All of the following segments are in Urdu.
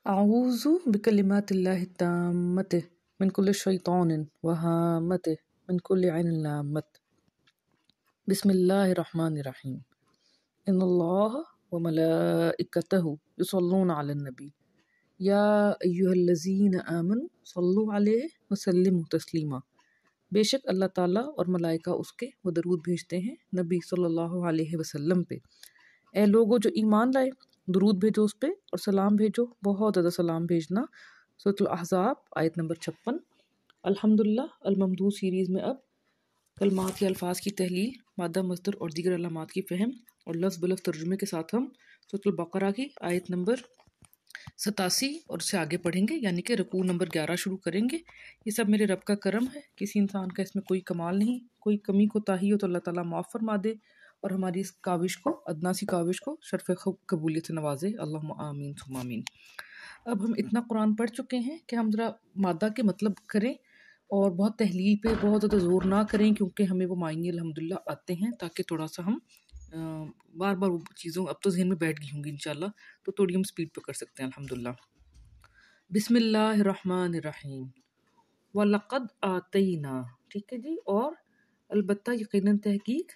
أعوذ بكلمات الله التامة من كل شيطان وهامة من كل عين لامة. بسم الله الرحمن الرحيم. إن الله وملائكته يصلون على النبي يا أيها الذين آمنوا صلوا عليه وسلموا تسلیما. بے شک اللہ تعالیٰ اور ملائکہ اس کے وہ درود بھیجتے ہیں نبی صلی اللہ علیہ وسلم پہ. اے لوگو جو ایمان لائے، درود بھیجو اس پہ اور سلام بھیجو، بہت زیادہ سلام بھیجنا. سورۃ الاحزاب آیت نمبر 56. الحمدللہ الممدوح سیریز میں اب کلمات یا الفاظ کی تحلیل، مادہ مصدر اور دیگر علامات کی فہم اور لفظ بلفظ ترجمے کے ساتھ ہم سورۃ البقرہ کی آیت نمبر 87 اور اس سے آگے پڑھیں گے، یعنی کہ رکوع نمبر 11 شروع کریں گے. یہ سب میرے رب کا کرم ہے، کسی انسان کا اس میں کوئی کمال نہیں. کوئی کمی کوتاہی ہو تو اللہ تعالیٰ معاف فرما دے اور ہماری اس کاوش کو، ادنا سی کاوش کو، شرف قبولیت سے نوازے. اللہم آمین ثم آمین. اب ہم اتنا قرآن پڑھ چکے ہیں کہ ہم ذرا مادہ کے مطلب کریں اور بہت تحلیل پہ بہت زیادہ زور نہ کریں، کیونکہ ہمیں وہ معنی الحمدللہ آتے ہیں، تاکہ تھوڑا سا ہم بار بار وہ چیزوں اب تو ذہن میں بیٹھ گئی ہوں گی انشاءاللہ، تو تھوڑی ہم سپیڈ پہ کر سکتے ہیں الحمدللہ. بسم اللہ الرحمن الرحیم. وَلَقَدْ آتَيْنَا، ٹھیک ہے جی، اور البتہ یقیناً تحقیق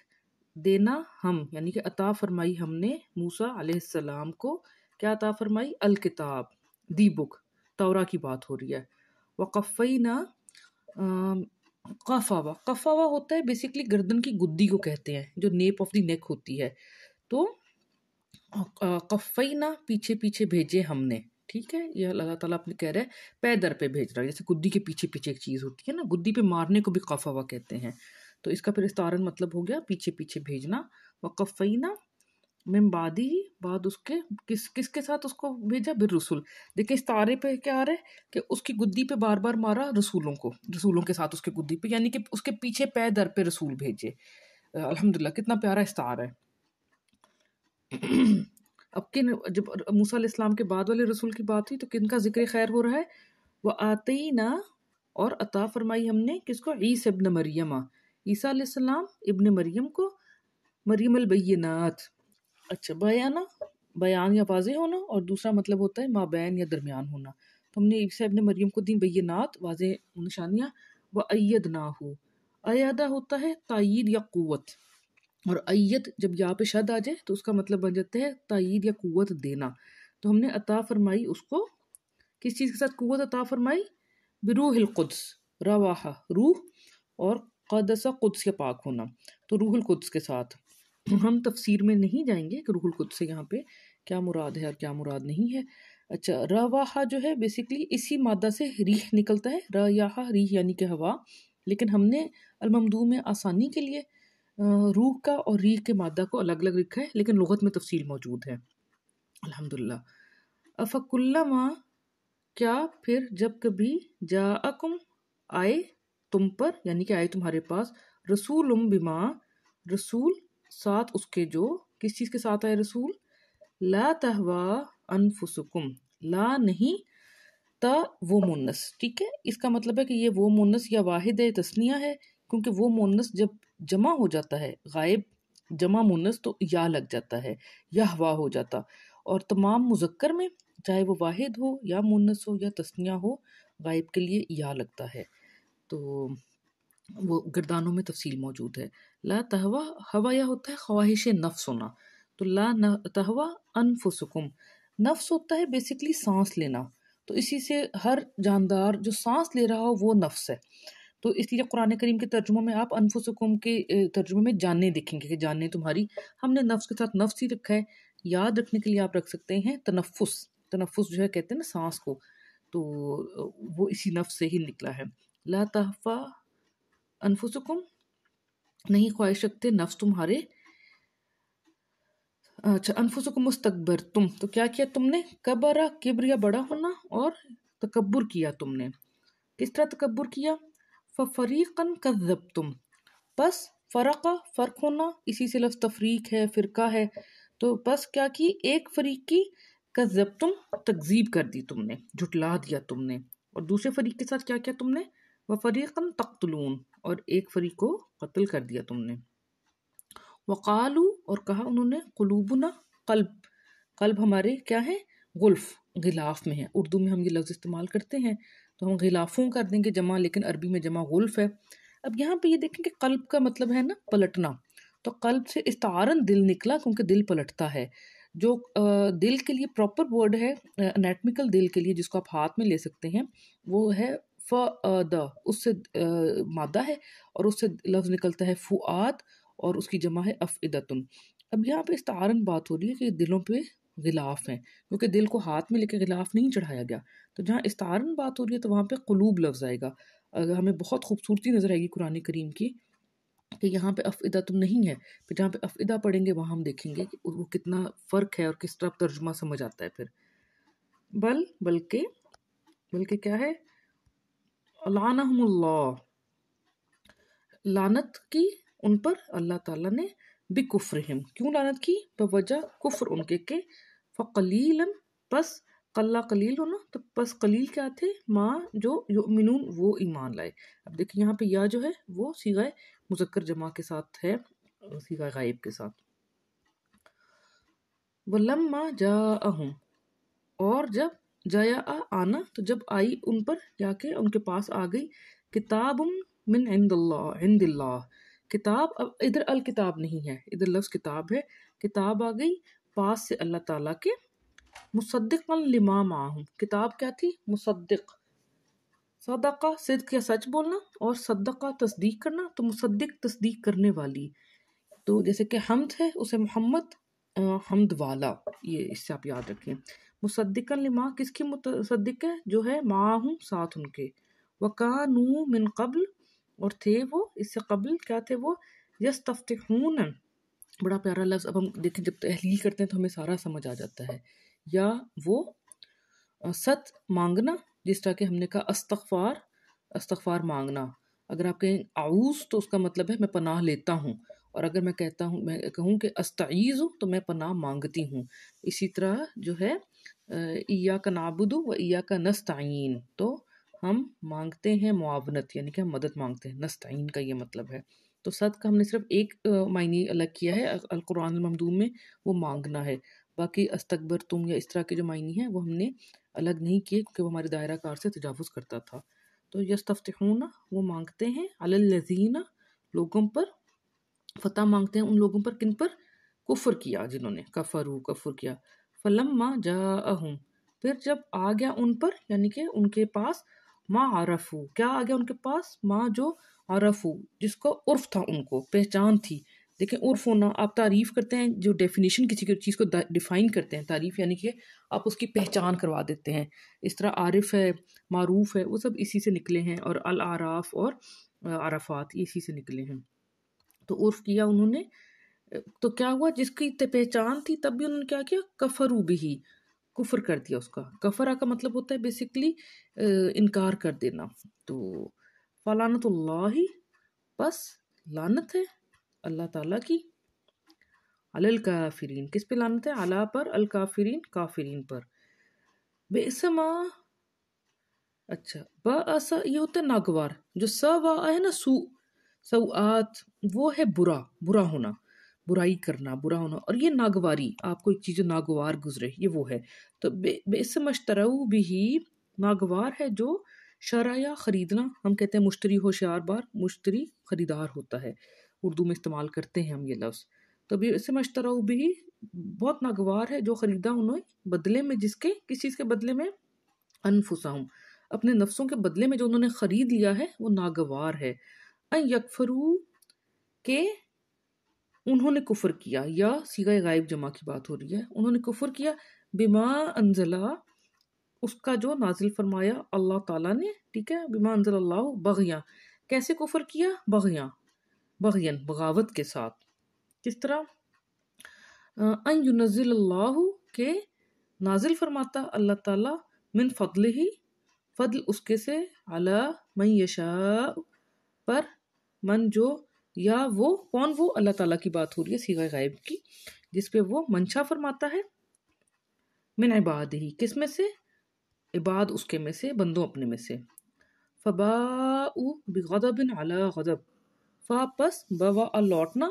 دینا ہم، یعنی کہ عطا فرمائی ہم نے موسیٰ علیہ السلام کو. کیا عطا فرمائی؟ الکتاب، دی بک، توراہ کی بات ہو رہی ہے. وَقَفَّيْنَا، قفاوہ، قفاوہ ہوتا ہے بیسیکلی گردن کی گدی کو کہتے ہیں، جو نیپ آف دی نیک ہوتی ہے. تو قفینا پیچھے پیچھے بھیجے ہم نے، ٹھیک ہے. یہ اللہ تعالیٰ اپنے کہہ رہے ہیں پے در پہ بھیج رہا ہے، جیسے گدی کے پیچھے پیچھے ایک چیز ہوتی ہے نا، گدی پہ مارنے کو بھی قفاوہ کہتے ہیں. تو اس کا پھر استعارن مطلب ہو گیا پیچھے پیچھے بھیجنا. وقفینا من بعدی، بعد اس کے، کس کے ساتھ اس کو بھیجا؟ بالرسول. دیکھیں استعارے پہ کیا آ رہا ہے کہ اس کی گدی پہ بار بار مارا رسولوں کو، رسولوں کے ساتھ اس کے گدی پہ، یعنی کہ اس کے پیچھے پے در پہ رسول بھیجے. الحمدللہ کتنا پیارا استعارہ ہے. اب کن، جب موسیٰ علیہ السلام کے بعد والے رسول کی بات ہوئی تو کن کا ذکر خیر ہو رہا ہے؟ وَآتَيْنَا، اور عطا فرمائی ہم نے کس کو؟ عیسیٰ ابن مریم، عیسیٰ علیہ السلام ابن مریم کو، مریم البینات. اچھا، بیان یا واضح ہونا، اور دوسرا مطلب ہوتا ہے مابین یا درمیان ہونا. تو ہم نے عیسیٰ ابن مریم کو دیں بینات، واضح نشانیاں. وَأَيَّدْنَاهُ، ایدہ ہوتا ہے تائید یا قوت، اور ایت جب یا پہ شد آ جائے تو اس کا مطلب بن جاتا ہے تائید یا قوت دینا. تو ہم نے عطا فرمائی اس کو کس چیز کے ساتھ قوت عطا فرمائی؟ بروح القدس، رواحہ روح، اور قدس قدس کے پاک ہونا، تو روح القدس کے ساتھ. ہم تفسیر میں نہیں جائیں گے کہ روح القدس سے یہاں پہ کیا مراد ہے اور کیا مراد نہیں ہے. اچھا، رواحہ جو ہے بیسیکلی اسی مادہ سے ریح نکلتا ہے، ریاحہ ریح یعنی کہ ہوا، لیکن ہم نے الممدوح میں آسانی کے لیے روح کا اور ریح کے مادہ کو الگ الگ لکھا ہے، لیکن لغت میں تفصیل موجود ہے الحمدللہ. افکلما، کیا پھر جب کبھی، جاءکم، آئے تم پر، یعنی کہ آئے تمہارے پاس، رسول بما، رسول ساتھ اس کے جو، کس چیز کے ساتھ آئے رسول؟ لا تہوا انفسکم، لا نہیں، تا وہ مونس، ٹھیک ہے. اس کا مطلب ہے کہ یہ وہ مونس یا واحد ہے، تثنیہ ہے، کیونکہ وہ مونس جب جمع ہو جاتا ہے، غائب جمع مونس، تو یا لگ جاتا ہے، یا ہوا ہو جاتا. اور تمام مذکر میں چاہے وہ واحد ہو یا مونس ہو یا تثنیہ ہو، غائب کے لیے یا لگتا ہے. تو وہ گردانوں میں تفصیل موجود ہے. لا تہوا، ہوا یا ہوتا ہے خواہش نفس ہونا، تو لا تہوا انفسکم، نفس ہوتا ہے بیسیکلی سانس لینا، تو اسی سے ہر جاندار جو سانس لے رہا ہو وہ نفس ہے. تو اس لیے قرآن کریم کے ترجموں میں آپ انفسکم کے ترجمے میں جانیں دیکھیں گے کہ جانیں تمہاری، ہم نے نفس کے ساتھ نفس ہی رکھا ہے. یاد رکھنے کے لیے آپ رکھ سکتے ہیں تنفس، تنفس جو ہے کہتے ہیں نا سانس کو، تو وہ اسی نفس سے ہی نکلا ہے. لا تہوا انفسکم، نہیں خواہش رکھتے نفس تمہارے. اچھا، انفسکم مستکبرتم، تو کیا کیا تم نے؟ کبرا، کبر یا بڑا ہونا، اور تکبر کیا تم نے. کس طرح تکبر کیا؟ فَفَرِيقًا كَذَّبْتُمْ، پس فرقہ، فرق ہونا، اسی سے لفظ تفریق ہے، فرقہ ہے، تو پس کیا کی؟ ایک فریق کی، کذبتم، تکذیب کر دی تم نے، جھٹلا دیا تم نے. اور دوسرے فریق کے ساتھ کیا کیا تم نے؟ وَفَرِيقًا تَقْتُلُونَ، اور ایک فریق کو قتل کر دیا تم نے. وقالو، اور کہا انہوں نے، قلوبنا، قلب، قلب ہمارے کیا ہے؟ غلف غلاف میں ہے. اردو میں ہم یہ لفظ استعمال کرتے ہیں تو ہم غلافوں کر دیں گے جمع، لیکن عربی میں جمع غلف ہے. اب یہاں پہ یہ دیکھیں کہ قلب کا مطلب ہے نا پلٹنا، تو قلب سے استعارن دل نکلا کیونکہ دل پلٹتا ہے. جو دل کے لیے پراپر ورڈ ہے انیٹمیکل دل کے لیے جس کو آپ ہاتھ میں لے سکتے ہیں وہ ہے فؤاد، اس سے مادہ ہے اور اس سے لفظ نکلتا ہے فؤاد اور اس کی جمع ہے افئدتن. اب یہاں پہ استعارن بات ہو رہی ہے کہ دلوں پہ غلاف ہیں کیونکہ دل کو ہاتھ میں لے کے غلاف نہیں چڑھایا گیا. تو جہاں استعارن بات ہو رہی ہے تو وہاں پہ قلوب لفظ آئے گا. ہمیں بہت خوبصورتی نظر آئے گی قرآن کریم کی کہ یہاں پہ افئدتن نہیں ہے، پھر جہاں پہ افئدہ پڑھیں گے وہاں ہم دیکھیں گے کہ وہ کتنا فرق ہے اور کس طرح ترجمہ سمجھ آتا ہے. پھر بلکہ کیا ہے، لعنہم اللہ، لعنت کی ان پر اللہ تعالیٰ نے، بکفرہم، کیوں لعنت کی؟ بوجہ کفر ان کے، فقلیلا، پس قلہ قلیل ہونا، تو پس قلیل کیا تھے؟ ماں جو یؤمنون، وہ ایمان لائے. اب دیکھیں یہاں پہ یا جو ہے وہ صیغہ مذکر جمع کے ساتھ ہے، صیغہ غائب کے ساتھ. وَلَمَّا جَاءَهُمْ، اور جب جایا آنا تو جب آئی ان پر یا کہ ان کے پاس آ گئی، کتاب من عند اللہ، کتاب. اب ادھر الکتاب نہیں ہے، ادھر لفظ کتاب ہے. کتاب آ گئی پاس سے اللہ تعالیٰ کے، مصدقا لما معہم، کتاب کیا تھی؟ مصدق. صدقہ صدق یا سچ بولنا، اور صدقہ تصدیق کرنا، تو مصدق تصدیق کرنے والی. تو جیسے کہ حمد ہے اسے محمد حمد والا، یہ اس سے آپ یاد رکھیں. مصدقا لما کس کی مصدق ہے؟ جو ہے معہم ساتھ ان کے. وکانوا من قبل، اور تھے وہ اس سے قبل، کیا تھے وہ؟ یستفتحون، بڑا پیارا لفظ. اب ہم دیکھیں جب تحلیل کرتے ہیں تو ہمیں سارا سمجھ آ جاتا ہے. یا وہ ست مانگنا، جس طرح کہ ہم نے کہا استغفار مانگنا. اگر آپ کہیں اعوذ تو اس کا مطلب ہے میں پناہ لیتا ہوں، اور اگر میں کہوں کہ استعیذ تو میں پناہ مانگتی ہوں. اسی طرح جو ہے ایاک نعبد و ایاک نستعین، تو ہم مانگتے ہیں معاونت، یعنی کہ ہم مدد مانگتے ہیں. نستعین کا یہ مطلب ہے. تو صد کا ہم نے صرف ایک معنی الگ کیا ہے القرآن الممدون میں، وہ مانگنا ہے. باقی استکبرتم یا اس طرح کے جو معنی ہیں وہ ہم نے الگ نہیں کیے کیونکہ وہ ہمارے دائرہ کار سے تجاوز کرتا تھا. تو یستفتحون، وہ مانگتے ہیں، علی الذین، لوگوں پر، فتح مانگتے ہیں ان لوگوں پر کن پر؟ کفر کیا، جنہوں نے کفر کیا. فلما جاءہم، پھر جب آ گیا ان پر، یعنی کہ ان کے پاس، ما عرفو، کیا آ گیا ان کے پاس؟ ما جو عرفو، جس کو عرف تھا، ان کو پہچان تھی. دیکھیں عرف ہونا، آپ تعریف کرتے ہیں، جو ڈیفینیشن کسی چیز کو ڈیفائن کرتے ہیں، تعریف یعنی کہ آپ اس کی پہچان کروا دیتے ہیں. اس طرح عارف ہے، معروف ہے، وہ سب اسی سے نکلے ہیں، اور الاعراف اور عرفات اسی سے نکلے ہیں. تو عرف کیا انہوں نے، تو کیا ہوا؟ جس کی پہچان تھی تب بھی انہوں نے کیا کیا؟ کفروا بہ، کفر کر دیا اس کا. کفرا کا مطلب ہوتا ہے بیسیکلی انکار کر دینا. تو فلعنت اللہ، بس لعنت ہے اللہ تعالیٰ کی، علی الکافرین، کس پہ لعنت ہے؟ علی پر، الکافرین کافرین پر. بئس ما، اچھا بأس یہ ہوتا ہے ناگوار. جو سوا ہے نا، سوآت، وہ ہے برا ہونا، برائی کرنا، برا ہونا. اور یہ ناگواری، آپ کو ایک چیز جو ناگوار گزرے، یہ وہ ہے. تو بئس ما اشتروا بہ، ناگوار ہے جو شرع یا خریدنا. ہم کہتے ہیں مشتری ہوشیار بار، مشتری خریدار ہوتا ہے، اردو میں استعمال کرتے ہیں ہم یہ لفظ. تو بئس ما اشتروا بہ، بہت ناگوار ہے جو خریدا انہوں نے بدلے میں، جس کے، کس چیز کے بدلے میں؟ انفسہم، اپنے نفسوں کے بدلے میں جو انہوں نے خرید لیا ہے وہ ناگوار ہے. ان یکفروا، کہ انہوں نے کفر کیا، یا صیغہ غائب جمع کی بات ہو رہی ہے، انہوں نے کفر کیا، بما انزلہ، اس کا جو نازل فرمایا اللہ تعالیٰ نے. ٹھیک ہے، بما انزل اللہ بغیاں، کیسے کفر کیا؟ بغین، بغاوت کے ساتھ. کس طرح؟ ان ینزل اللہ، کہ نازل فرماتا اللہ تعالیٰ، من فضلہ، فضل اس کے سے، علی من یشاء، پر، من جو، یا وہ کون؟ وہ اللہ تعالیٰ کی بات ہو رہی ہے صیغہ غائب کی، جس پہ وہ منشا فرماتا ہے، من عبادہ، کس میں سے؟ عباد اس کے میں سے، بندوں اپنے میں سے. فباؤ بغضب علی غضب، پس بوا لوٹنا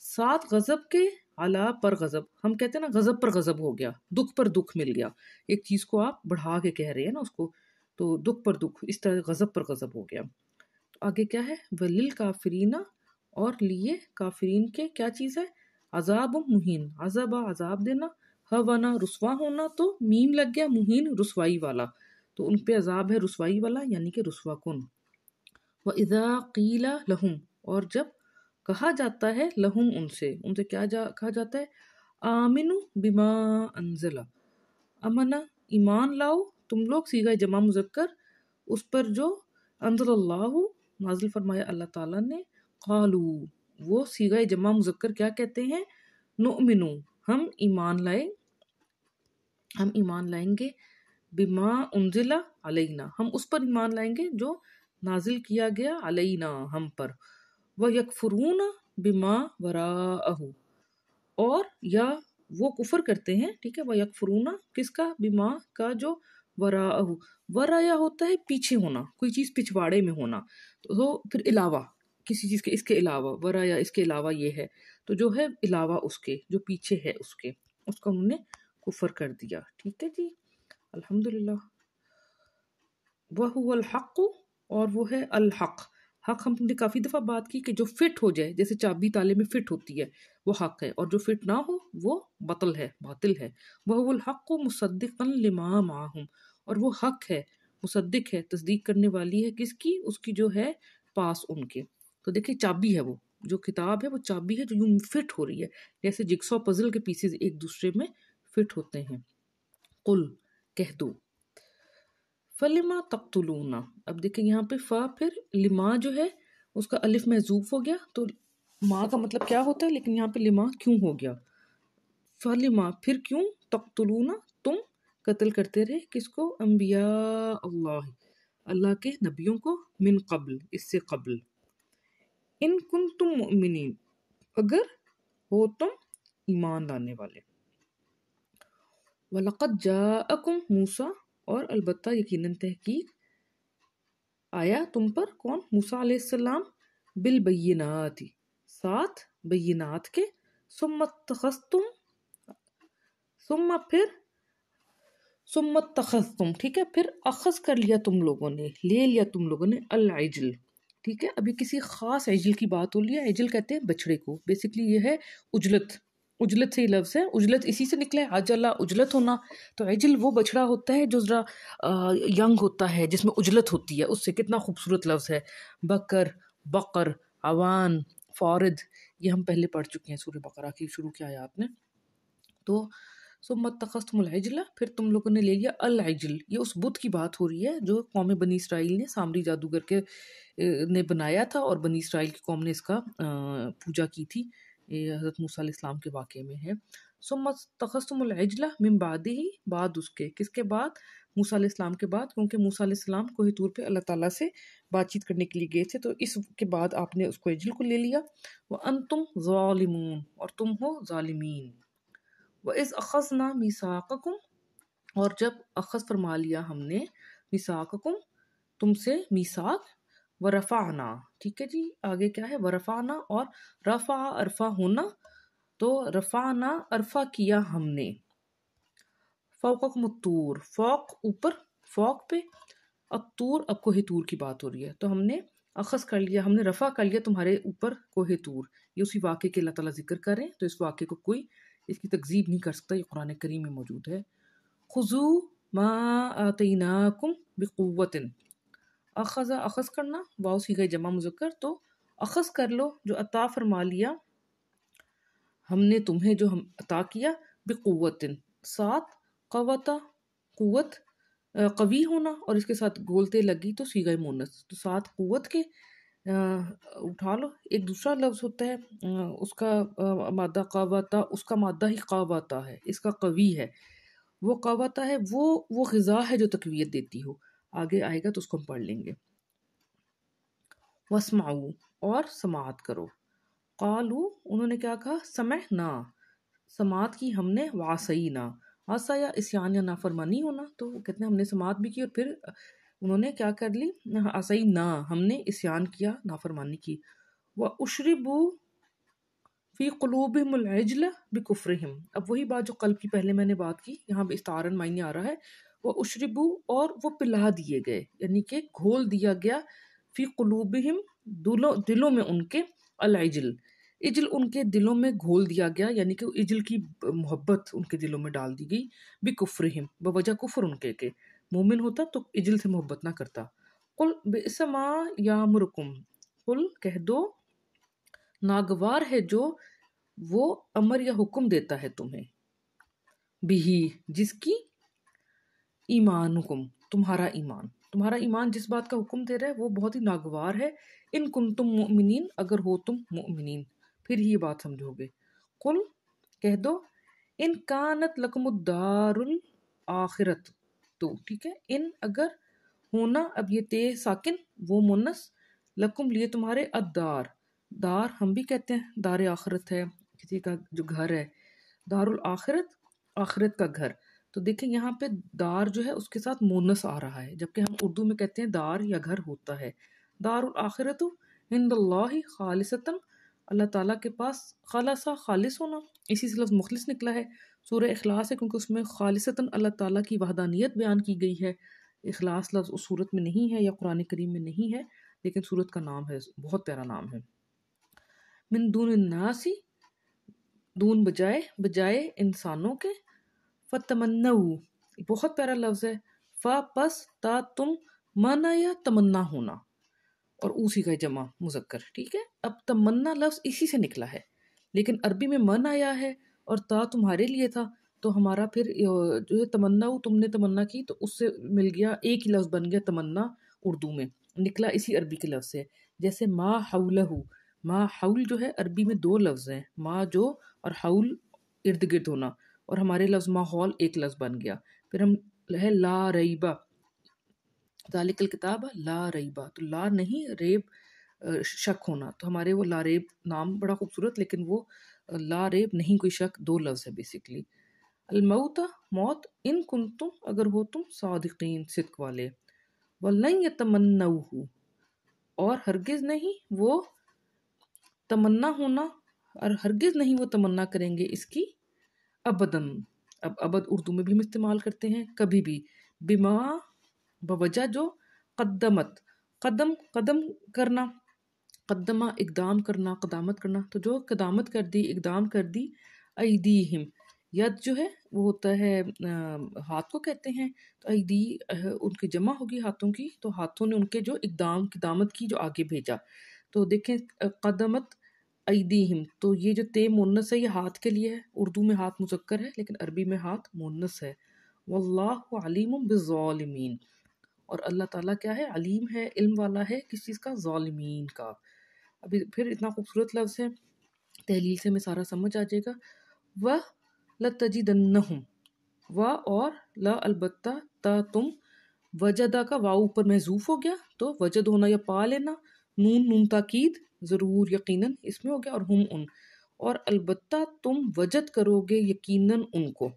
ساتھ غضب کے علا پر غضب، ہم کہتے ہیں نا غضب پر غضب ہو گیا، دکھ پر دکھ مل گیا، ایک چیز کو آپ بڑھا کے کہہ رہے ہیں نا اس کو، تو دکھ پر دکھ، اس طرح غضب پر غضب ہو گیا۔ آگے کیا ہے، ولیل کافرین، اور لیے کافرین کے کیا چیز ہے، عذاب مہین، عذاب عذاب دینا، ہوانا رسوا ہونا، تو میم لگ گیا، مہین رسوائی والا، تو ان پہ عذاب ہے رسوائی والا یعنی کہ رسوا کن۔ وَإِذَا قِيلَ لَهُمْ، اور جب کہا جاتا ہے لہم ان سے کیا کہا جاتا ہے، آمنو بما انزل، امنا ایمان لاؤ تم لوگ، صیغہ جمع مذکر، اس پر جو انزل اللہ نازل فرمایا اللہ تعالیٰ نے، قالو وہ صیغہ جمع مذکر کیا کہتے ہیں، نؤمنو ہم ایمان لائے، ہم ایمان لائیں گے، بما انزل علینا ہم اس پر ایمان لائیں گے جو نازل کیا گیا علینا ہم پر، وَيَكْفُرُونَ بِمَا وَرَاءَهُ، اور یا وہ کفر کرتے ہیں، ٹھیک ہے، وَيَكْفُرُونَ کس کا، بما کا جو وَرَاءَهُ، وَرَاءَ ہوتا ہے پیچھے ہونا، کوئی چیز پچھواڑے میں ہونا، تو پھر علاوہ کسی چیز کے، اس کے علاوہ، وَرَاءَ اس کے علاوہ یہ ہے، تو جو ہے علاوہ اس کے، جو پیچھے ہے اس کے، اس کو انہوں نے کفر کر دیا، ٹھیک ہے جی، الحمدللہ۔ وَهُوَ الْحَقُّ، اور وہ ہے الحق، حق ہم نے کافی دفعہ بات کی کہ جو فٹ ہو جائے، جیسے چابی تالے میں فٹ ہوتی ہے وہ حق ہے، اور جو فٹ نہ ہو وہ باطل ہے، وَهُوَ الْحَقُّ مُصَدِّقًا لِمَا مَعَهُمْ، اور وہ حق ہے، مصدق ہے، تصدیق کرنے والی ہے، کس کی، اس کی جو ہے پاس ان کے، تو دیکھیں چابی ہے، وہ جو کتاب ہے وہ چابی ہے جو یوں فٹ ہو رہی ہے، جیسے جگسو پزل کے پیسز ایک دوسرے میں فٹ ہوتے ہیں۔ قل کہہ دو، فلما تقتلون، اب دیکھیں یہاں پہ فا پھر لما جو ہے اس کا الف محذوف ہو گیا، تو ماں کا مطلب کیا ہوتا ہے، لیکن یہاں پہ لما کیوں ہو گیا، فلما پھر کیوں، تقتلون تم قتل کرتے رہے، کس کو، انبیاء اللہ اللہ کے نبیوں کو، من قبل اس سے قبل، ان کنتم مؤمنین اگر ہو تم ایمان لانے والے، وَلَقَدْ جَاءَكُمْ موسیٰ، اور البتہ یقیناً تحقیق آیا تم پر، کون، موسیٰ علیہ السلام، بالبینات ساتھ بینات کے، ثم اتخذتم ثم اتخذتم، ٹھیک ہے، پھر اخذ کر لیا تم لوگوں نے، لے لیا تم لوگوں نے، العجل، ٹھیک ہے، ابھی کسی خاص عجل کی بات ہو رہی ہے، عجل کہتے ہیں بچڑے کو، بیسکلی یہ ہے اجلت، اجلت سے ہی لفظ ہے، اجلت اسی سے نکلے، عجلہ اجلت ہونا، تو عجل وہ بچڑا ہوتا ہے جو ذرا ینگ ہوتا ہے، جس میں اجلت ہوتی ہے، اس سے کتنا خوبصورت لفظ ہے، بکر، بقر، عوان، فارد، یہ ہم پہلے پڑھ چکے ہیں سورہ بقرہ کی شروع کی آیات میں، تو ثم اتخذتم العجل، پھر تم لوگوں نے لے لیا العجل، یہ اس بت کی بات ہو رہی ہے جو قوم بنی اسرائیل نے سامری جادوگر کے نے بنایا تھا، اور بنی اسرائیل کی قوم نے اس کا پوجا کی تھی، یہ حضرت موسیٰ علیہ السلام کے واقعے میں ہے۔ ثم اتخذتم العجل من بعدہ، بعد اس کے، کس کے بعد، موسیٰ علیہ السلام کے بعد، کیونکہ موسیٰ علیہ السلام کوہ طور پہ اللہ تعالیٰ سے بات چیت کرنے کے لیے گئے تھے، تو اس کے بعد آپ نے اس کو عجل کو لے لیا، وَأَنْتُمْ ظَالِمُونَ، اور تم ہو ظالمین، وَإِذْ أَخَذْنَا مِيثَاقَكُمْ، اور جب اخذ فرما لیا ہم نے، میثاقکم تم سے، میثاق، ورفعنا، ٹھیک ہے جی، آگے کیا ہے، ورفعنا، اور رفع عرفہ ہونا، تو رفعنا عرفہ کیا ہم نے، فوقکم الطور، فوق اوپر، فوق پہ، الطور اب کوہ طور کی بات ہو رہی ہے، تو ہم نے اخذ کر لیا، ہم نے رفع کر لیا تمہارے اوپر کوہ طور، یہ اسی واقعے کے اللہ تعالیٰ ذکر کریں، تو اس واقعے کو کوئی اس کی تکذیب نہیں کر سکتا، یہ قرآن کریم میں موجود ہے۔ خذوا ما آتیناکم بقوۃ، اخذ کرنا، واو صیغہ جمع مذکر، تو اخذ کر لو جو عطا فرما لیا ہم نے تمہیں، جو ہم عطا کیا، بقوت ساتھ، قوتا قوت، قوی ہونا، اور اس کے ساتھ گولتے لگی تو صیغہ مونث، تو ساتھ قوت کے، اٹھا لو، ایک دوسرا لفظ ہوتا ہے اس کا مادہ قواتا، اس کا مادہ ہی قواتا ہے، اس کا قوی ہے، وہ قواتا ہے، وہ غذا ہے جو تقویت دیتی ہو، آگے آئے گا تو اس کو ہم پڑھ لیں گے۔ واسمعوا، اور سماعت کرو، قالو انہوں نے کیا کہا، سمعنا سماعت کی ہم نے، وعصینا عصا عصیان یا نافرمانی ہونا، تو کہتے ہیں ہم نے سماعت بھی کی اور پھر انہوں نے کیا کر لی، عصینا ہم نے عصیان کیا، نافرمانی کی، واشربوا فی قلوبہم العجل بکفرہم، اب وہی بات جو قلب کی پہلے میں نے بات کی، یہاں بھی استعارن معنی آ رہا ہے، وہ اشربو، اور وہ پلا دیے گئے، یعنی کہ گھول دیا گیا، فی قلوبہم، دلوں میں ان کے، العجل، عجل ان کے دلوں میں گھول دیا گیا، یعنی کہ عجل کی محبت ان کے دلوں میں ڈال دی گئی، بکفرہم، بوجہ کفر ان کے، مومن ہوتا تو عجل سے محبت نہ کرتا۔ قل بئس ما یامرکم، قل کہہ دو، ناگوار ہے جو وہ امر یا حکم دیتا ہے تمہیں، بھی، جس کی، ایمانکم، تمہارا ایمان جس بات کا حکم دے رہا ہے وہ بہت ہی ناگوار ہے، ان کنتم مؤمنین، اگر ہو تم مؤمنین، پھر ہی یہ بات سمجھو گے۔ قل کہہ دو، ان کانت لکم الدار الآخرت، تو ٹھیک ہے، ان اگر ہونا، اب یہ تے ساکن وہ مونس، لکم لیے تمہارے، الدار، دار ہم بھی کہتے ہیں دار آخرت ہے کسی کا جو گھر ہے، دار الآخرت، آخرت کا گھر، تو دیکھیں یہاں پہ دار جو ہے اس کے ساتھ مونس آ رہا ہے، جبکہ ہم اردو میں کہتے ہیں دار یا گھر ہوتا ہے۔ دار الآخرت عند اللہ خالصتاً، اللہ تعالیٰ کے پاس، خالصہ خالص ہونا، اسی سے لفظ مخلص نکلا ہے، سورہ اخلاص ہے کیونکہ اس میں خالصتاً اللہ تعالیٰ کی وحدانیت بیان کی گئی ہے، اخلاص لفظ اس صورت میں نہیں ہے یا قرآن کریم میں نہیں ہے، لیکن صورت کا نام ہے، بہت پیارا نام ہے۔ من دون الناسی، دون بجائے انسانوں کے، فتمنو، بہت پیارا لفظ ہے، فا پس تا تم، مانا یا تمنا ہونا، اور اسی کا جمع مذکر، ٹھیک ہے، اب تمنا لفظ اسی سے نکلا ہے، لیکن عربی میں من آیا ہے اور تا تمہارے لیے تھا، تو ہمارا پھر جو ہے تمنا، تم نے تمنا کی تو اس سے مل گیا، ایک ہی لفظ بن گیا تمنا، اردو میں نکلا اسی عربی کے لفظ سے، جیسے ما حولہ، ما حول جو ہے عربی میں دو لفظ ہیں، ما جو، اور حول ارد گرد ہونا، اور ہمارے لفظ ماحول ایک لفظ بن گیا، پھر ہم ہے لا ریبہ، ذالک الکتاب لا ریبہ، تو لا نہیں، ریب شک ہونا، تو ہمارے وہ لا ریب نام بڑا خوبصورت، لیکن وہ لا ریب نہیں کوئی شک، دو لفظ ہے بیسیکلی۔ الموت، موت، ان کنتم، اگر ہو تم، صادقین، صدق والے، وَلَن يَتَمَنَّوْهُ، اور ہرگز نہیں وہ تمنا ہونا، اور ہرگز نہیں وہ تمنا کریں گے اس کی، ابداً، اب ابد اردو میں بھی ہم استعمال کرتے ہیں، کبھی بھی، بما، بوجہ جو، قدمت، قدم کرنا، قدمہ اقدام کرنا، قدامت کرنا، تو جو قدامت کر دی، اقدام کر دی، ایدیہم، ید جو ہے وہ ہوتا ہے ہاتھ کو کہتے ہیں، تو ایدی ان کی جمع ہوگی ہاتھوں کی، تو ہاتھوں نے ان کے جو اقدام قدامت کی جو آگے بھیجا، تو دیکھیں قدمت ایدیہم، تو یہ جو تے مونس ہے یہ ہاتھ کے لیے ہے، اردو میں ہاتھ مذکر ہے لیکن عربی میں ہاتھ مونس ہے، واللہ علیم بالظالمین، اور اللہ تعالیٰ کیا ہے، علیم ہے، علم والا ہے کس چیز کا، ظالمین کا۔ ابھی پھر اتنا خوبصورت لفظ ہے، تحلیل سے میں سارا سمجھ آ جائے گا، وہ لتجدنہم، و اور لا البتہ، تا تم، وجدہ کا واو اوپر محذوف ہو گیا تو وجد ہونا یا پا لینا، نون تاکید، ضرور یقیناً اس میں ہو گیا، اور ہم ان، اور البتہ تم وجد کرو گے یقیناً ان کو،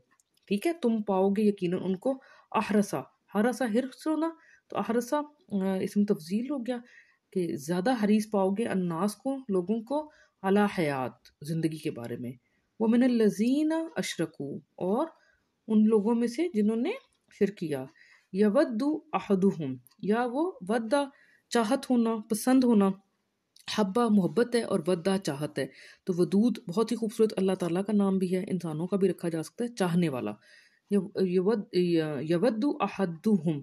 ٹھیک ہے، تم پاؤ گے یقیناً ان کو، احرسا، ہرسا حرص ہونا، تو احرسا اسم تفضیل ہو گیا کہ زیادہ حریص پاؤ گے، الناس کو، لوگوں کو، علی حیات، زندگی کے بارے میں، ومن الذین اشرکوا، اور ان لوگوں میں سے جنہوں نے شرک کیا، یود احدہم، یا وہ ودا چاہت ہونا، پسند ہونا، حبہ محبت ہے اور ودا چاہت ہے، تو ودود بہت ہی خوبصورت اللہ تعالیٰ کا نام بھی ہے، انسانوں کا بھی رکھا جا سکتا ہے، چاہنے والا، یود احدہم،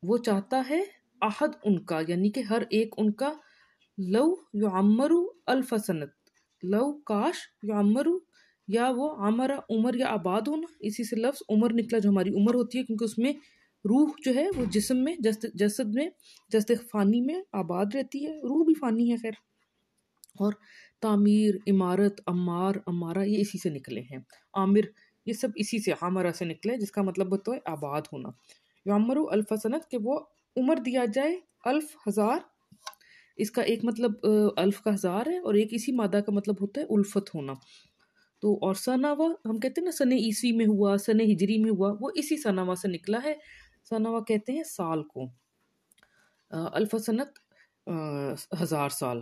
وہ چاہتا ہے، احد ان کا، یعنی کہ ہر ایک ان کا، لو یعمر الف سنت، لو کاش، یعمر، یا وہ عمر عمر یا آباد ہونا، اسی سے لفظ عمر نکلا جو ہماری عمر ہوتی ہے، کیونکہ اس میں روح جو ہے وہ جسم میں، جسد میں، جسد فانی میں آباد رہتی ہے، روح بھی فانی ہے خیر، اور تعمیر، عمارت، عمار، عمارہ، یہ اسی سے نکلے ہیں، عامر، یہ سب اسی سے، عامرہ سے نکلے، جس کا مطلب ہوتا ہے آباد ہونا، یعمر الف سنت، کہ وہ عمر دیا جائے، الف ہزار، اس کا ایک مطلب الف کا ہزار ہے، اور ایک اسی مادہ کا مطلب ہوتا ہے الفت ہونا، تو اور سنوا ہم کہتے ہیں نا، سن عیسوی میں ہوا، سن ہجری میں ہوا، وہ اسی سنوا سے نکلا ہے، سنوا کہتے ہیں سال کو، الف سنت ہزار سال،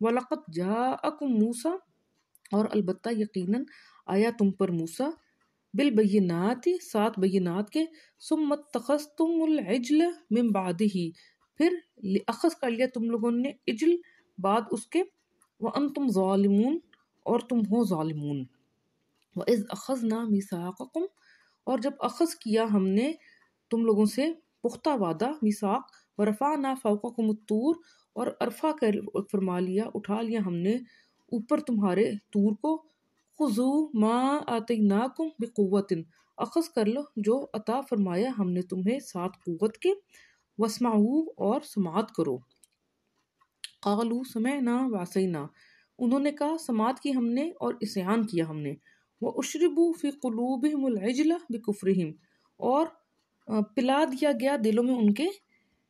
وَلَقَدْ جَاءَكُم مُوسیٰ، اور البتہ یقیناً آیا تم پر موسیٰ، بالبینات، سات بینات کے، ثم اتخذتم العجل من بعدہ، پھر اخذ کر لیا تم لوگوں نے عجل بعد اس کے، وانتم ظالمون، اور تم ہو ظالمون۔ وَإِذْ أَخَذْنَا مِيثَاقَكُمْ، اور جب اخذ کیا ہم نے تم لوگوں سے پختہ وعدہ میثاق، وَرَفَعْنَا فَوْقَكُمُ الطُّورَ، اور ارفع کر فرما لیا، اٹھا لیا ہم نے اوپر تمہارے طور کو، خُذُوا مَا آتَيْنَاكُمْ بِقُوَّةٍ، اخذ کر لو جو عطا فرمایا ہم نے تمہیں ساتھ قوت کے، وَاسْمَعُوا، اور سماعت کرو۔ قَالُوا سَمِعْنَا وَعَصَيْنَا، انہوں نے کہا سماعت کی ہم نے اور عصیان کیا ہم نے، وَأُشْرِبُوا فِي قُلُوبِهِمُ الْعِجْلَ بِكُفْرِهِمْ، اور پلا دیا گیا دلوں میں ان کے،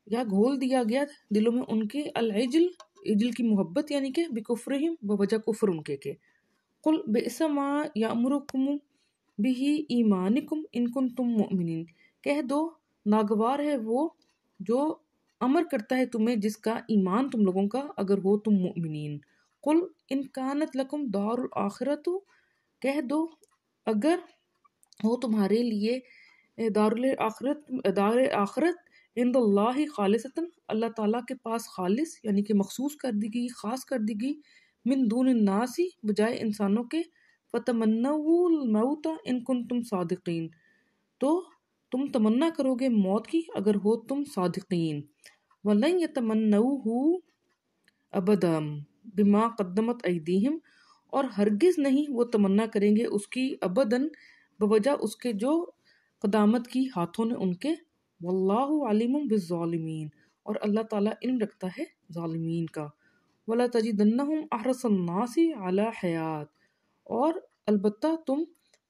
یا گھول دیا گیا دلوں میں ان کے، العجل، عجل کی محبت، یعنی کہ بکفرہم، بوجہ کفر ان کے۔ قل بئس ما یامرکم بہ ایمانکم ان کنتم مؤمنین، کہہ دو ناگوار ہے وہ جو امر کرتا ہے تمہیں جس کا ایمان تم لوگوں کا اگر ہو تم مؤمنین۔ قل ان کانت لکم دار الاخرۃ، کہہ دو اگر ہو تمہارے لیے دار آخرت، عند اللہ خالصتاً، اللہ تعالیٰ کے پاس خالص، یعنی کہ مخصوص کر دی گئی، خاص کر دی گئی، من دون الناس، بجائے انسانوں کے، فتمنوا الموت ان کنتم صادقین، تو تم تمنا کرو گے موت کی اگر ہو تم صادقین۔ ولن یتمنوہ ابدا بما قدمت ایدیہم، اور ہرگز نہیں وہ تمنا کریں گے اس کی، ابداً، بوجہ اس کے جو قدامت کی ہاتھوں نے ان کے، واللہ علیم بالظالمین، اور اللہ تعالیٰ علم رکھتا ہے ظالمین کا۔ وَلَتَجِدَنَّهُمْ أَحْرَصَ النَّاسِ عَلَى حَيَاةٍ، اور البتہ تم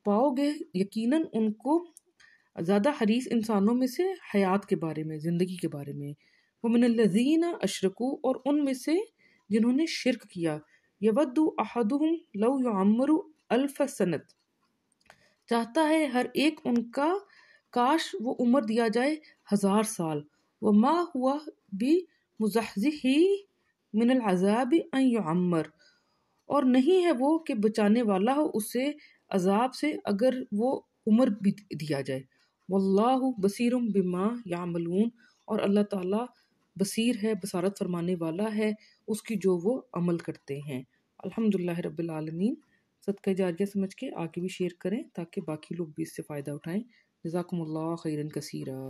پاؤ گے یقیناً ان کو زیادہ حریص انسانوں میں سے حیات کے بارے میں، زندگی کے بارے میں، وَمِنَ الَّذِينَ أَشْرَكُوا، اور ان میں سے جنہوں نے شرک کیا، يَوَدُّ أَحَدُهُمْ لَوْ يُعَمَّرُ أَلْفَ سَنَةٍ، چاہتا ہے ہر ایک ان کا کاش وہ عمر دیا جائے 1000 سال، وَمَا هُوَ بِمُزَحْزِحِهِ مِنَ الْعَذَابِ أَن يُعَمَّرَ، اور نہیں ہے وہ کہ بچانے والا ہو اس سے عذاب سے اگر وہ عمر بھی دیا جائے۔ واللہ بصیر بما یعملون، اور اللہ تعالیٰ بصیر ہے، بصارت فرمانے والا ہے اس کی جو وہ عمل کرتے ہیں۔ الحمدللہ رب العالمین۔ صدقہ جاریہ سمجھ کے آگے بھی شیئر کریں تاکہ باقی لوگ بھی اس سے فائدہ اٹھائیں۔ جزاکم اللہ خیرا کثیرا۔